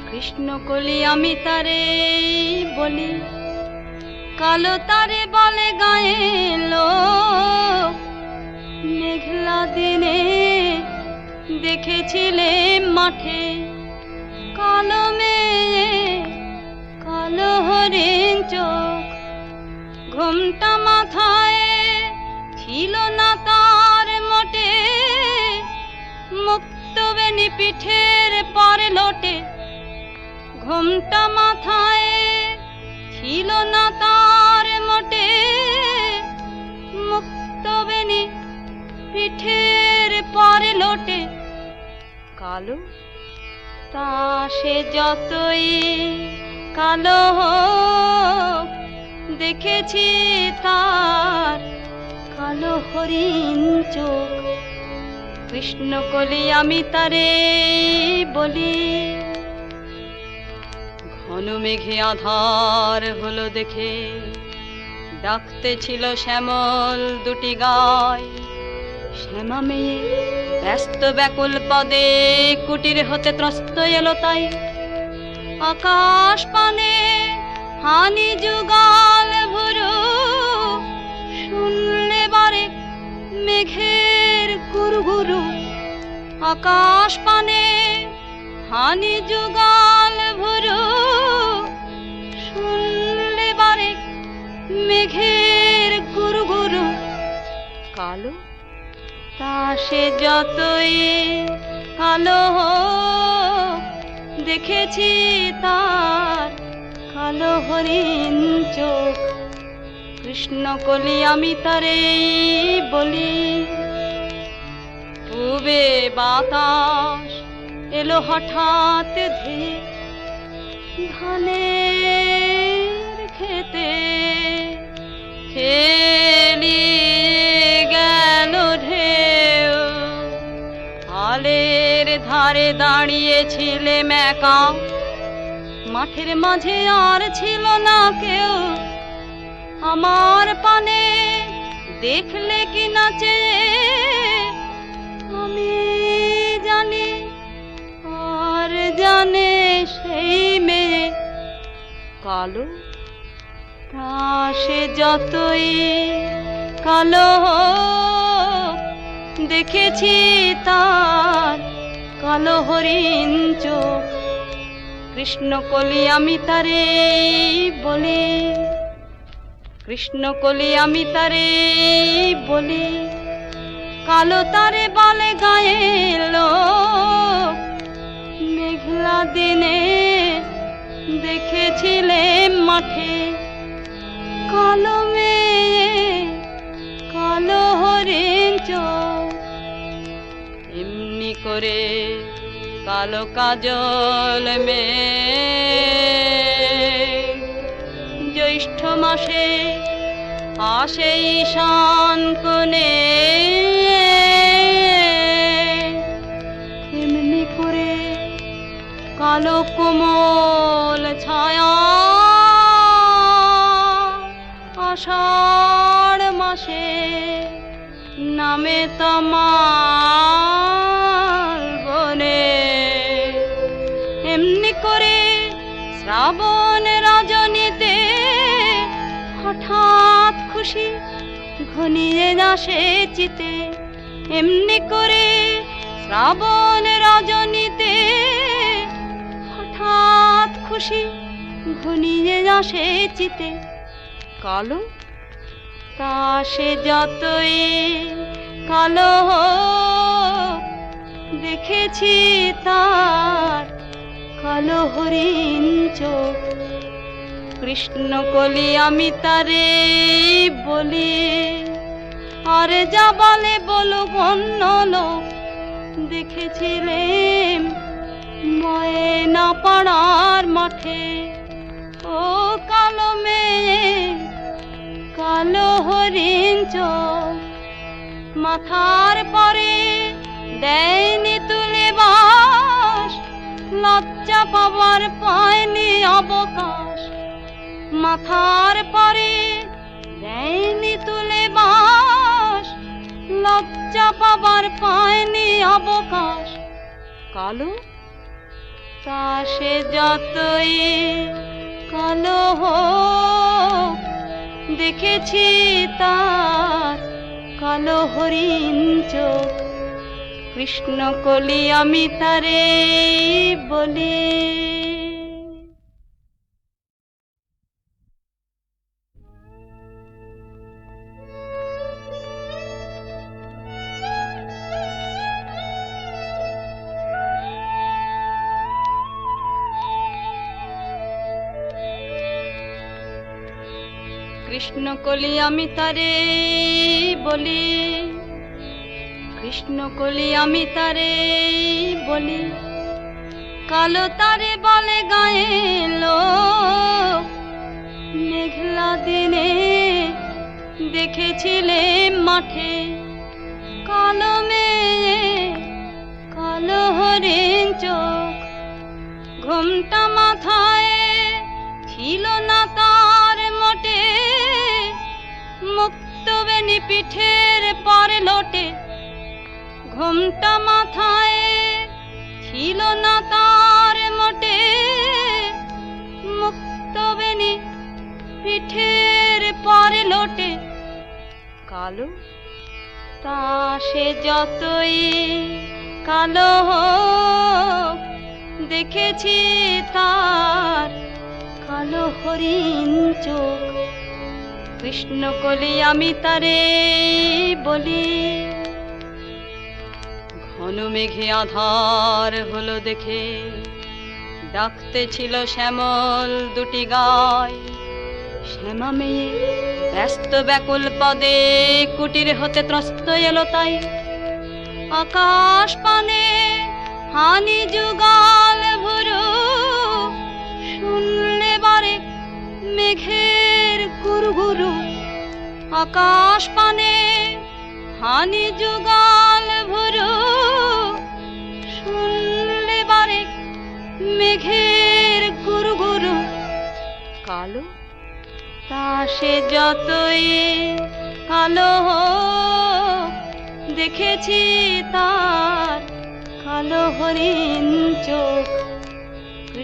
কৃষ্ণ কলি আমি তারে বলি। কালো তারে বলে গায়ে লোক, মেঘলা দিনে দেখেছিলে মাঠে। কালো মেয়ে কালো হরিণ চোখ, ঘুমটা মাথায় ছিল না তার মোটে। মুক্ত বেনি পিঠের পরে লোটে, ঘুমটা মাথায় ছিল না তার মোটে। মুক্ত বেনি পিঠের পরে লোটে। কালো তা সে যতই কালো হোক, দেখেছি তার কালো হরিণ চোখ। কৃষ্ণ কলি আমি তারে বলি। ঘন মেঘে আধার হলো দেখে, ডাকতে ছিল শ্যামল দুটি গায়। শ্যামা মেয়ে ব্যস্ত ব্যাকুল পদে কুটির হতে ত্রস্ত এলো তাই। আকাশ পানে হানি যুগাল ভুরু, শুনলে বারে মেঘের গুরু গুরু। আকাশ পানে হানি যুগাল ভুরু, শুনলে বারে মেঘের গুরু গুরু। কালো তা সে যতই কালো হোক, দেখেছি তার কালো হরিণ চোখ। কৃষ্ণ কলি আমি তারে বলি। পূবে বাতাস এলো হঠাৎ ধেয়ে, ধানের খেতে খেলি গেল ঢেউ। আলের ধারে দাঁড়িয়েছিলে একা, মাঠের মাঝে আর ছিল না কেউ। আমার পানে দেখলে কি নাচে, আমি জানি আর জানে সেই মেয়ে। কালো তা সে যতই কালো হোক, দেখেছি তার কালো হরিণ চোখ। কৃষ্ণকলি আমি তারে বলি, কৃষ্ণকলি আমি তারে বলি, কালো তারে বলে গায়ের লোক। মেঘলা দিনে দেখেছিলেন মাঠে কালো মেয়ে কালো হরিণ চোখ। এমনি করে কালো কাজল মেয়ে জ্যৈষ্ঠ মাসে আসে ঈশান কোণে। এমনি করে কালো কোমল ছায়া আষাঢ় মাসে নামে তমাল বনে। এমনি করে শ্রাবণ রজনীতে হঠাৎ খুশি ঘনিয়ে আসে চিতে। এমনি করে শ্রাবণ রজনীতে হঠাৎ খুশি ঘনিয়ে আসে চিতে। কালো তা সে যতই কালো হোক, দেখেছি তার কালো হরিণ চোখ। কৃষ্ণকলি আমি তারে বলি, আর যা বলে বলুক অন্য লোক। দেখেছিলেন ময়না পাড়ার মাঠে ও কালো মেয়ে কালো হরিণ চোখ। মাথার পরে দেয়নি তুলে বাস, লজ্জা পাবার পায়নি অবকাশ। মাথার পরে দেয়নি তুলে বাস, লজ্জা পাবার পায়নি অবকাশ। কালো তা সে যতই কালো হোক, দেখেছি তার কালো হরিণ চোখ। কৃষ্ণকলি আমি তারে বলি। কৃষ্ণকলি আমি তারে বলি, কৃষ্ণকলি আমি তারে বলি, কালো তারে বলে গায়ের লোক। মেঘলা দিনে দেখেছিলেন মাঠে কালো মেয়ে কালো হরিণ চোখ। ঘুমটা মাথায় ছিল না তার মোটে, মুক্ত বেনি পিঠের পরে লোটে। ঘুমটা মাথায় ছিল না তার মোটে, মুক্ত বেনি পিঠের পরে লোটে। কালো তা সে যতই কালো হোক, দেখেছি তার কালো হরিণ চোখ। কৃষ্ণকলি আমি তারে বলি। ঘন মেঘে আধার হলো দেখে ডাকতে ছিল শ্যামল দুটি গায়। শ্যামা মেয়ে ব্যস্ত ব্যাকুল পদে কুটির হতে ত্রস্ত এলো তাই। আকাশ পানে হানি যুগাল ভুরু, শুনলে বারে মেঘের গুরু গুরু। আকাশ পানে হানি যুগাল ভুরু, শুনলে বারে মেঘের গুরু গুরু। কালো তা সে যতই কালো হোক, দেখেছি তার কালো হরিণ চোখ।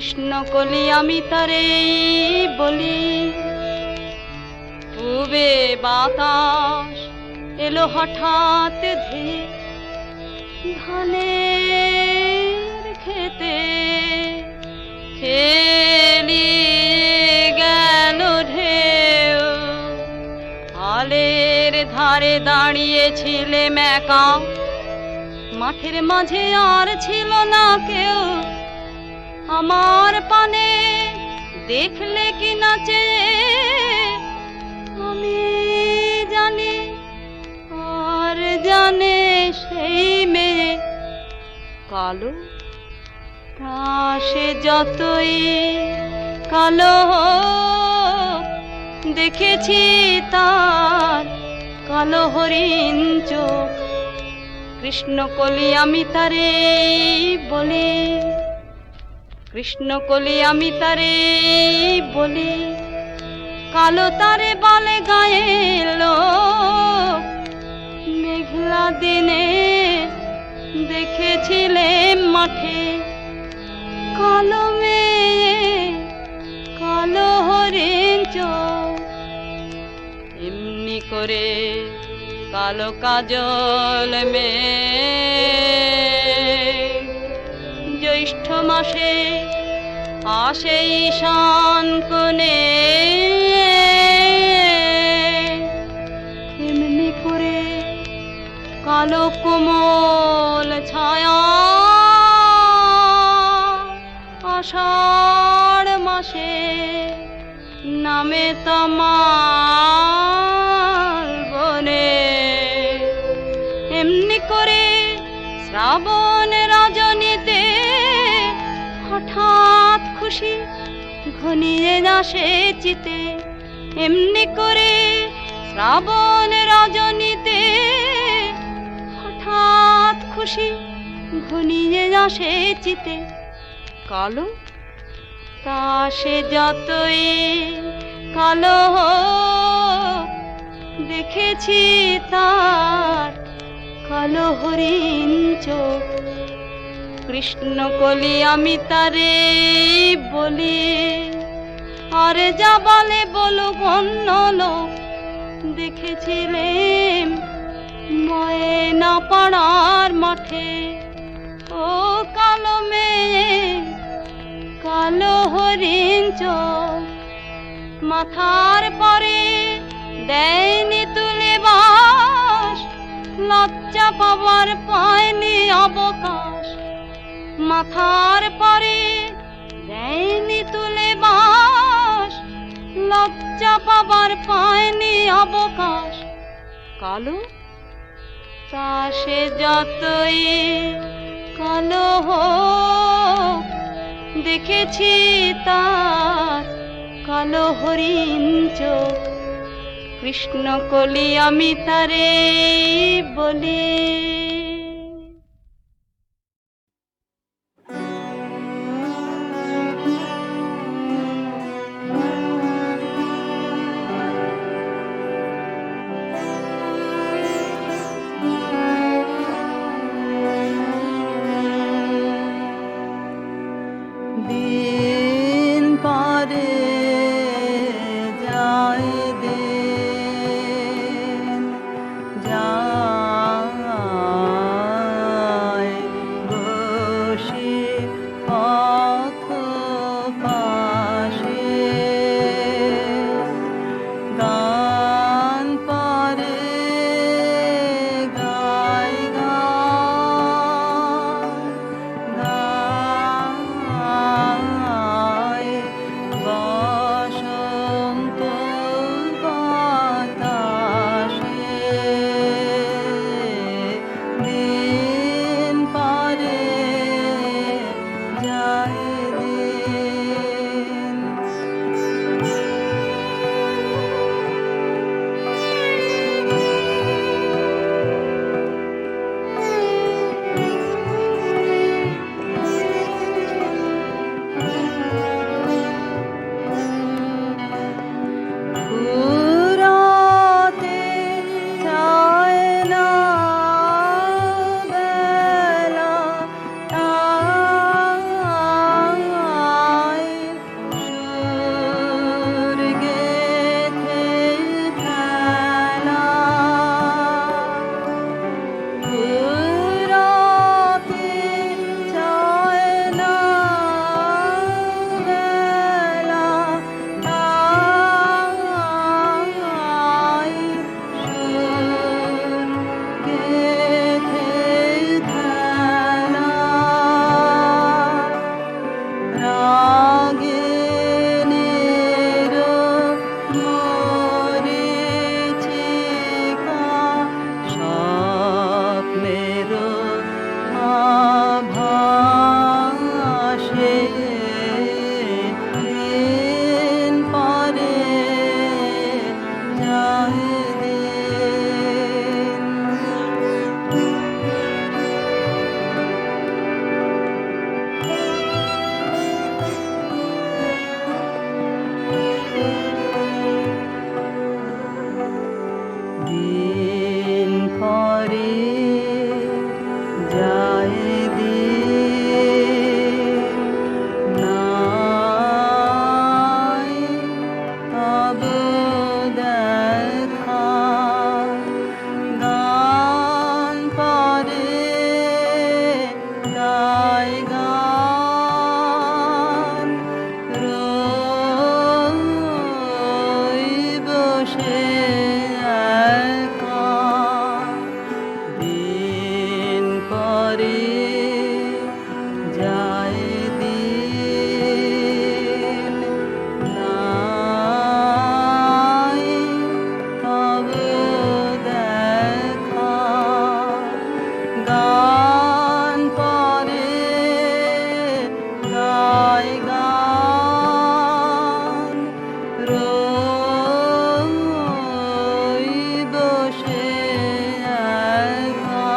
কৃষ্ণ কলি আমি তারে বলি। পূবে বাতাস এলো হঠাৎ ধেয়ে, ধানের খেতে খেলি গেল ঢেউ। আলের ধারে দাঁড়িয়েছিলে একা, মাঠের মাঝে আর ছিল না কেউ। আমার পানে দেখলে কি নাচে আমি জানি, আর জানে সেই মেয়ে কালো। তা সে যতই কালো হোক, দেখেছি তার কালো হরিণ চোখ। কৃষ্ণ কলি আমি তারে বলি, কৃষ্ণ কলি আমি তারে বলি। কালো তারে বলে গায়ে লোক, মেঘলা দিনে দেখেছিলে মাঠে কালো মেয়ে কালো হরিণ চোখ। এমনি করে কালো কাজল মেয়ে জ্যৈষ্ঠ মাসে আসে ঈশান কোণে। এমনি করে কালো কোমল ছায়া আষাঢ় মাসে নামে তমাল বনে। এমনি করে শ্রাবণ রজনীতে হঠাৎ খুশি ঘনিয়ে আসে চিতে। এমনি করে শ্রাবণ রজনীতে হঠাৎ খুশি ঘনিয়ে আসে চিতে। কালো তা সে যতই কালো হোক, দেখেছি তার কালো হরিণ চোখ। কৃষ্ণ কলি আমি তারে বলি। আর যা বলে বলুক অন্য লোক, দেখেছিলেন ময়না পাড়ার মাঠে ও কালো মেয়ে কালো হরিণ চোখ। মাথার পরে দেয়নি তুলে বাস, লজ্জা পাবার পায়নি অবকাশ। মাথার পরে দেয়নি তুলে বাস, লজ্জা পাবার পায়নি অবকাশ। কালো তা সে যতই কালো হোক, দেখেছি তার কালো হরিণ চোখ। কৃষ্ণ কলি আমি তারে বলি। দিন পরে যায় দিন যায় বসে পথ পাশে গান পরে গায় গান গায় বসন্ত বাতাসে দিন পরে যায় দিন। ফুরাতে চায় না বেলা, বসে একা দিন পরে যায় দিন নাই তবে দেখা গান পরে গায় গান রই বসে একা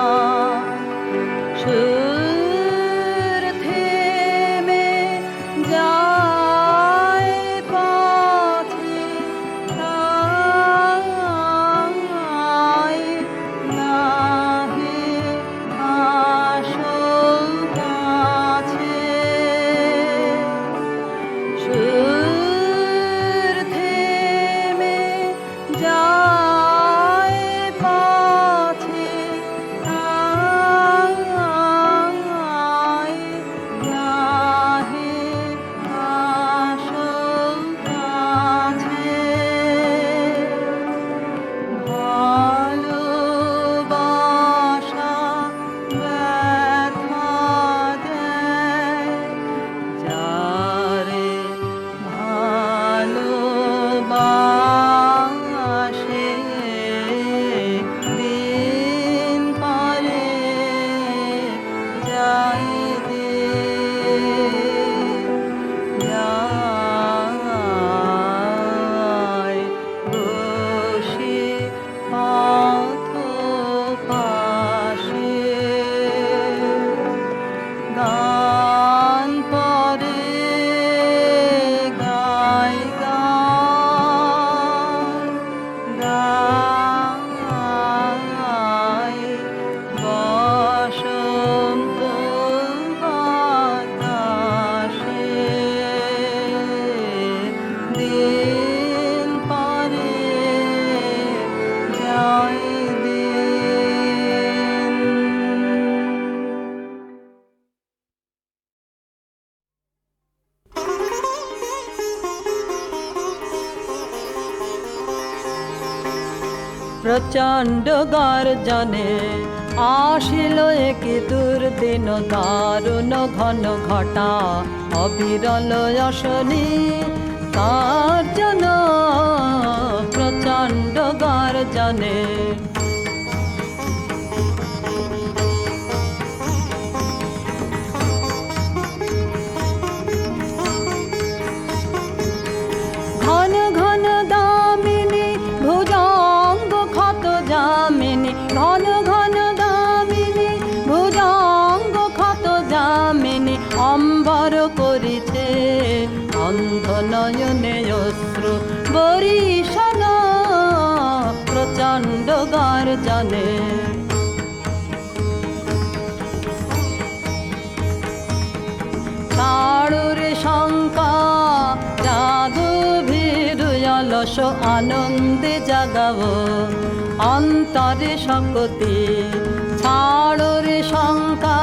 সুর থেমে যায় পথে তাই নাহি আসো কাছে সুর থেমে যায় পথে তাই নাহি আসো কাছে ভালোবাসা ব্যথা দেয় যারে ভালোবাসে দিন পরে যায় যায় বসে পথ পাশে গান পরে গায় গান গায় বসন্ত বাতাসে দিন পরে যায় দিন প্রচণ্ড গর্জনে আসিল একি দুর্দিন দারুণ ঘন ঘটা অবিরল অশনি তার জন প্রচণ্ড গর্জনে ঘন ঘন দামিনী ভুজঙ্গ ক্ষত যামিনী ঘন ঘন দামিনী ভুজঙ্গ ক্ষত যামিনী অম্বর করিছে অন্ধ নয়নে অশ্রু বরিশন প্রচণ্ড গর্জনে তাড়ুরে শঙ্কা জাদু ভিরুয়লস আনন্দে জাগাবো অন্তরে শক্তি ছাড়ুরে শঙ্কা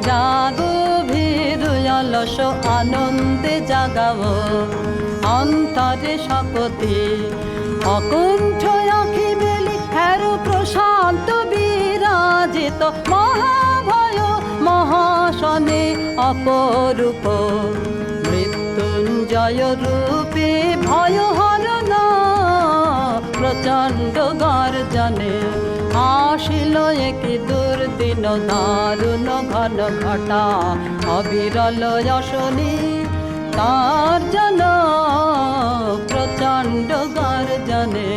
জাদু ভিরুয়লস আনন্দে জাগাবো অন্তরে শক্তি অকুণ্ঠ আখি বেলি হের প্রশান্ত বিরাজিত মহাভয় মহাশনে অপরূপ মৃত্যুঞ্জয় রূপে ভয় হরণ প্রচণ্ড গর্জনে আসিল একি দুর্দিন দারুণ ঘন ঘটা অবিরল অশনি তার জন প্রচণ্ড গর্জনে